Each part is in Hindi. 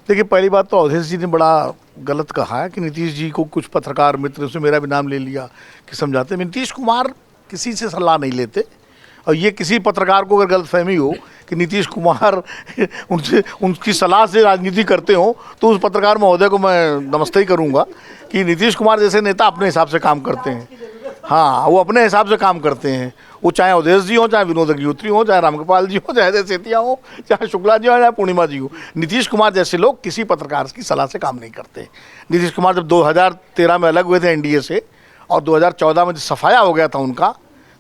देखिए, पहली बात तो अवधेश जी ने बड़ा गलत कहा है कि नीतीश जी को कुछ पत्रकार मित्र से मेरा भी नाम ले लिया कि समझाते। नीतीश कुमार किसी से सलाह नहीं लेते, और ये किसी पत्रकार को अगर गलतफहमी हो कि नीतीश कुमार उनसे उनकी सलाह से राजनीति करते हो, तो उस पत्रकार महोदय को मैं नमस्ते ही करूँगा कि नीतीश कुमार जैसे नेता अपने हिसाब से काम करते हैं। हाँ, वो अपने हिसाब से काम करते हैं। वो चाहे अवधेश जी हो, चाहे विनोद अग्निहोत्री हो, चाहे रामगोपाल जी हो, चाहे जय सेतिया हो, चाहे शुक्ला जी हो, चाहे पूर्णिमा जी हो, नीतीश कुमार जैसे लोग किसी पत्रकार की सलाह से काम नहीं करते। नीतीश कुमार जब 2013 में अलग हुए थे एनडीए से, और 2014 में जब सफाया हो गया था उनका,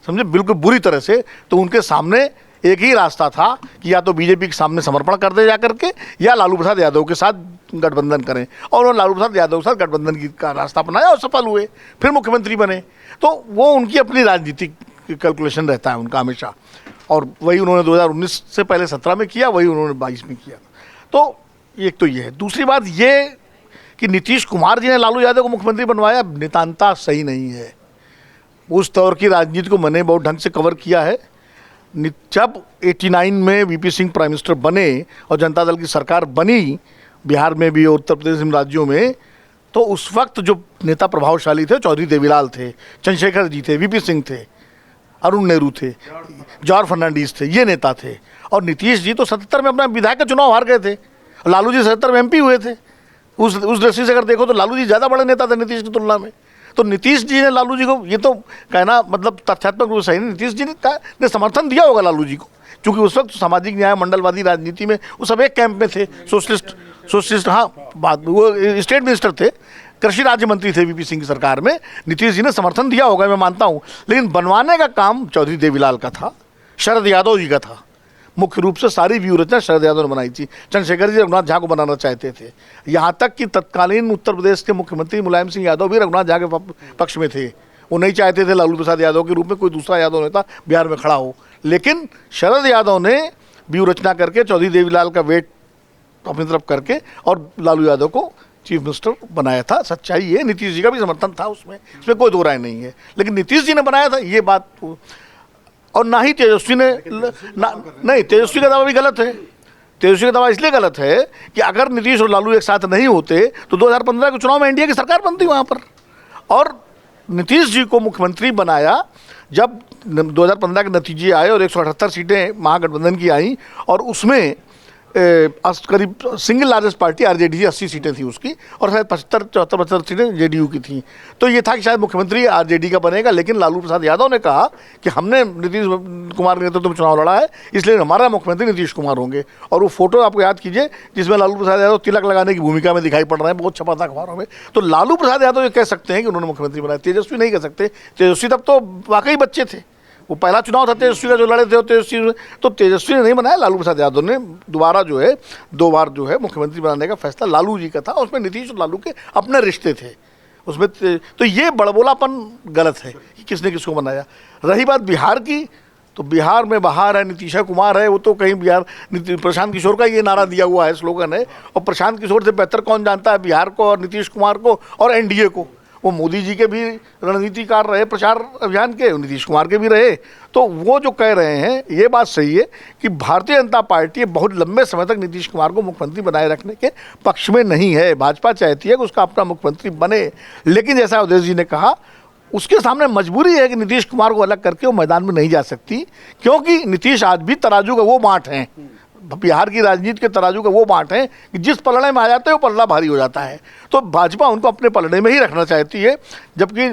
समझे, बिल्कुल बुरी तरह से, तो उनके सामने एक ही रास्ता था कि या तो बीजेपी के सामने समर्पण कर दे जा करके, या लालू प्रसाद यादव के साथ गठबंधन करें। और उन्होंने लालू प्रसाद यादव के साथ गठबंधन का रास्ता अपनाया और सफल हुए, फिर मुख्यमंत्री बने। तो वो उनकी अपनी राजनीतिक कैलकुलेशन रहता है उनका हमेशा, और वही उन्होंने 2019 से पहले 17 में किया, वही उन्होंने 22 में किया। तो एक तो ये है। दूसरी बात ये कि नीतीश कुमार जी ने लालू यादव को मुख्यमंत्री बनवाया, नितांता सही नहीं है। उस दौर की राजनीति को मैंने बहुत ढंग से कवर किया है। जब 89 में वीपी सिंह प्राइम मिनिस्टर बने और जनता दल की सरकार बनी बिहार में भी और उत्तर प्रदेश में राज्यों में, तो उस वक्त जो नेता प्रभावशाली थे चौधरी देवीलाल थे, चंद्रशेखर जी थे, वीपी सिंह थे, अरुण नेहरू थे, जॉर्ज फर्नांडीज थे, ये नेता थे। और नीतीश जी तो 77 में अपना विधायक का चुनाव हार गए थे, लालू जी 77 में एमपी हुए थे। उस दृष्टि से अगर देखो तो लालू जी ज़्यादा बड़े नेता थे नीतीश की तुलना में। तो नीतीश जी ने लालू जी को, ये तो कहना मतलब तथ्यात्मक रूप से सही नहीं, नीतीश जी ने समर्थन दिया होगा लालू जी को, क्योंकि उस वक्त सामाजिक न्याय मंडलवादी राजनीति में वो सब एक कैंप में थे। सोशलिस्ट, हाँ, बात वो स्टेट मिनिस्टर थे, कृषि राज्य मंत्री थे वीपी सिंह की सरकार में। नीतीश जी ने समर्थन दिया होगा, मैं मानता हूँ, लेकिन बनवाने का काम चौधरी देवीलाल का था, शरद यादव जी का था। मुख्य रूप से सारी व्यू रचना शरद यादव ने बनाई थी। चंद्रशेखर जी रघुनाथ झा को बनाना चाहते थे, यहाँ तक कि तत्कालीन उत्तर प्रदेश के मुख्यमंत्री मुलायम सिंह यादव भी रघुनाथ झा के पक्ष में थे। वो नहीं चाहते थे लालू प्रसाद यादव के रूप में कोई दूसरा यादव नेता बिहार में खड़ा हो, लेकिन शरद यादव ने व्यू रचना करके चौधरी देवीलाल का वेट अपनी तरफ करके और लालू यादव को चीफ मिनिस्टर बनाया था। सच्चाई ये, नीतीश जी का भी समर्थन था उसमें, इसमें कोई दो राय नहीं है, लेकिन नीतीश जी ने बनाया था, ये बात। और ना ही तेजस्वी ने नहीं, तेजस्वी का दावा भी गलत है। तेजस्वी का दावा इसलिए गलत है कि अगर नीतीश और लालू एक साथ नहीं होते तो 2015 के चुनाव में एनडीए की सरकार बनती वहाँ पर। और नीतीश जी को मुख्यमंत्री बनाया जब 2015 के नतीजे आए और 178 सीटें महागठबंधन की आई, और उसमें करीब सिंगल लार्जेस्ट पार्टी आरजेडी 80 सीटें थी उसकी, और शायद 75 सीटें जेडीयू की थी। तो ये था कि शायद मुख्यमंत्री आरजेडी का बनेगा, लेकिन लालू प्रसाद यादव ने कहा कि हमने नीतीश कुमार के नेतृत्व में चुनाव लड़ा है, इसलिए हमारा मुख्यमंत्री नीतीश कुमार होंगे। और वो फोटो आपको याद कीजिए जिसमें लालू प्रसाद यादव तिलक लगाने की भूमिका में दिखाई पड़ रहे हैं, बहुत छपा था अखबारों में। तो लालू प्रसाद यादव ये कह सकते हैं कि उन्होंने मुख्यमंत्री बनाया, तेजस्वी नहीं कह सकते। तेजस्वी तब तो वाकई बच्चे थे, वो पहला चुनाव था तेजस्वी का जो लड़े थे, तेजस्वी ने नहीं बनाया, लालू प्रसाद यादव ने दोबारा जो है 2 बार जो है मुख्यमंत्री बनाने का फैसला लालू जी का था। उसमें नीतीश और लालू के अपने रिश्ते थे उसमें। तो ये बड़बोलापन गलत है कि किसने किसको बनाया। रही बात बिहार की, तो बिहार में बहार है, नीतीश कुमार है, वो तो कहीं बिहार प्रशांत किशोर का ये नारा दिया हुआ है, स्लोगन है। और प्रशांत किशोर से बेहतर कौन जानता है बिहार को और नीतीश कुमार को और एनडीए को। वो मोदी जी के भी रणनीतिकार रहे प्रचार अभियान के, नीतीश कुमार के भी रहे। तो वो जो कह रहे हैं ये बात सही है कि भारतीय जनता पार्टी बहुत लंबे समय तक नीतीश कुमार को मुख्यमंत्री बनाए रखने के पक्ष में नहीं है। भाजपा चाहती है कि उसका अपना मुख्यमंत्री बने, लेकिन जैसा अवधेश जी ने कहा, उसके सामने मजबूरी है कि नीतीश कुमार को अलग करके वो मैदान में नहीं जा सकती, क्योंकि नीतीश आज भी तराजू का वो बाँट हैं, बिहार की राजनीति के तराजू का वो बाँट है कि जिस पलड़े में आ जाते हैं वो पलड़ा भारी हो जाता है। तो भाजपा उनको अपने पलड़े में ही रखना चाहती है, जबकि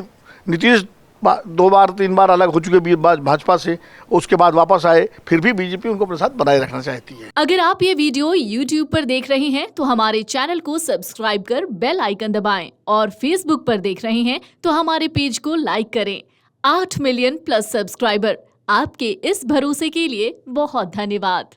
नीतीश 2 बार 3 बार अलग हो चुके भाजपा से, उसके बाद वापस आए, फिर भी बीजेपी उनको अपने साथ बनाए रखना चाहती है। अगर आप ये वीडियो YouTube पर देख रहे हैं तो हमारे चैनल को सब्सक्राइब कर बेल आइकन दबाएं, और Facebook पर देख रहे हैं तो हमारे पेज को लाइक करें। 8 मिलियन प्लस सब्सक्राइबर, आपके इस भरोसे के लिए बहुत धन्यवाद।